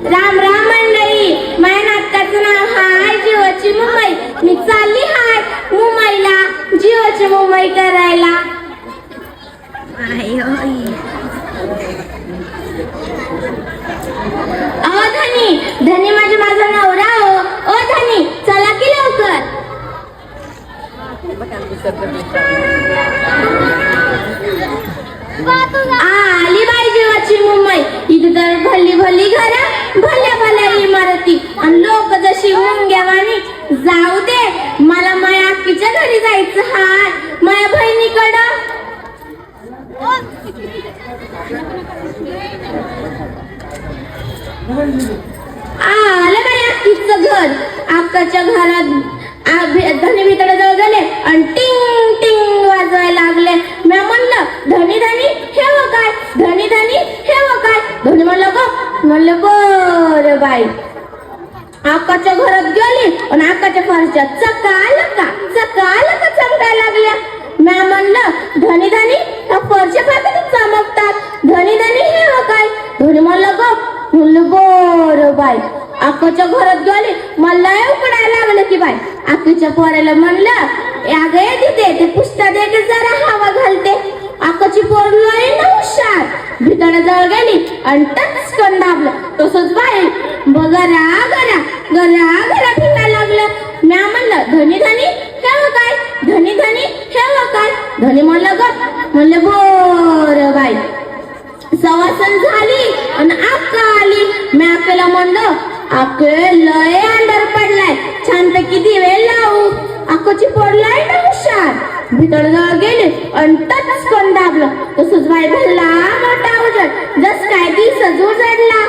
राम राम मंडळी, माझ्या नाटकाचं नाव हाय जीवाची मुंबई. मी चालली हाय मुंबईला जीवाची मुंबई करायला. अहो धनी, धनी माझे माझा नवरा हो. ओ धनी, चला की लवकर. आली बाई जीवाची मुंबई. इथे तर भली भली घरा, भल्या भल्या इमारती आणि लोक जशी मुंग्यावानी. जाऊ दे, मला माझ्या आकीच्या घरी जायचं हाय, माझ्या बहिणीकडं. आलं बाई आकीचं घर. आकाच्या घरात धनी भितडे जवळ गेले आणि टिंग टिंग वाजवायला लागले. मी म्हणलं धनी धनी हे व काय, धनी धनी हे व काय. धनी म्हणलं ग. म्हणलं बरं बाई. आकाच्या घरात गेली आणि आकाच्या फरच्या चकालका चकालका चमकायला लागल्या. मी म्हणलं धनी धनी त्या फरच्या पाकळी चमकतात, धनी धनी हे व काय. धनी म्हणलं ग. म्हणलं बरं बाई. आकाच्या घरात गेली, मला उकडायला लागलं की बाई. आकीच्या पोराला म्हणलं अगे तिथे ते पुस्ता दे की जरा हवा घालते. आकाची पोर लय ना हुशार. भितड्याजवळ गेली आणि टचकन दाबलं. तसंच बाई गरा गरा गरा गरा फिरायला लागलं. मी म्हणलं धनी धनी हे व काय, धनी धनी हे व काय. धनी म्हणलं ग. म्हणलं बरं बाई. सवासन झाली आणि आक्का आली. मी आक्याला म्हणलं आके लय अंधार पडलाय, छानपैकी दिवे लावू. आकाची पडलाय ना हुशार. भितडजवळ गेले आणि टचकन दाबलं. तसंच बाई भरला मोठा उजड, जस काय दिसच उजडला.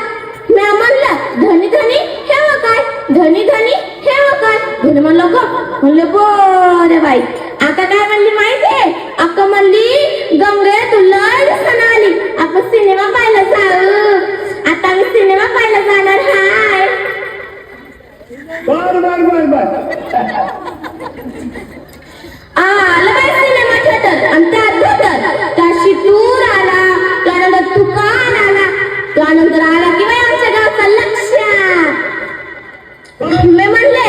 मी म्हणलं धनी धनी हे व काय, धनी धनी हे व काय. धनी म्हणलं ग. म्हणलं बरं बाई. आता काय म्हणली माहितीये. अक्का म्हणली गंगे तू लय दिवसानं आली, आपण सिनेमा पाहायला जाऊ. आता मी सिनेमा पाहायला जाणार हाय. बर बर बर बर. आलं बाई सिनेमा थिएटर आणि त्यात थिएटर. त्याशी टूर आला, त्यानंतर दुकान आला, त्यानंतर आला की बाई आमच्या गावचा लक्ष्या. मी म्हणले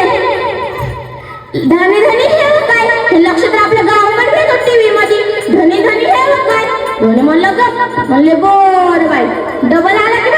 धनी धनी हे व काय. हे लक्ष तर आपल्या गावामध्ये येतो टीव्ही मध्ये. धनी धनी हे व काय. धनी म्हणलं ग. म्हणले बर बाई. डबल आला की